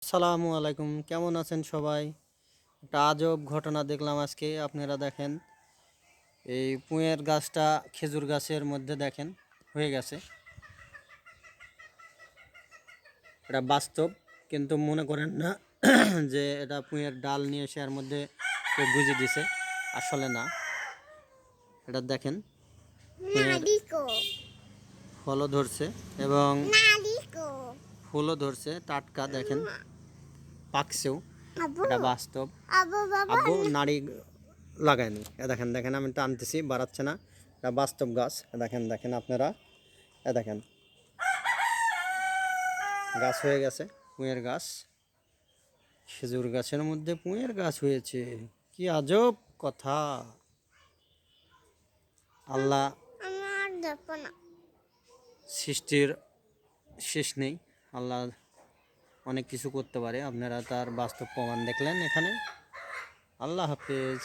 আসসালামু আলাইকুম, কেমন আছেন সবাই? একটা আজব ঘটনা দেখলাম আজকে। আপনারা দেখেন, এই পুঁয়ের গাছটা খেজুর গাছের মধ্যে দেখেন হয়ে গেছে। এটা বাস্তব, কিন্তু মনে করেন না যে এটা পুঁয়ের ডাল নিয়ে এসে এর মধ্যে কেউ গুঁজে দিছে। আসলে না, এটা দেখেন পুঁয়ের ফলও ধরছে এবং ফুলও ধরছে, টাটকা দেখেন, পাকছেও। এটা বাস্তব। আব্বু নাড়ি লাগায়নি। দেখেন দেখেন, আমি টানতেছি, বাড়াচ্ছে না। এটা বাস্তব গাছ। দেখেন দেখেন আপনারা, দেখেন গাছ হয়ে গেছে, পুঁয়ের গাছ। খেজুর গাছের মধ্যে পুঁয়ের গাছ হয়েছে, কি আজব কথা! আল্লাহ সৃষ্টির শেষ নেই। আল্লাহ অনেক কিছু করতে পারে। আপনারা তার বাস্তব প্রমাণ দেখলেন এখানে। আল্লাহ হাফেজ।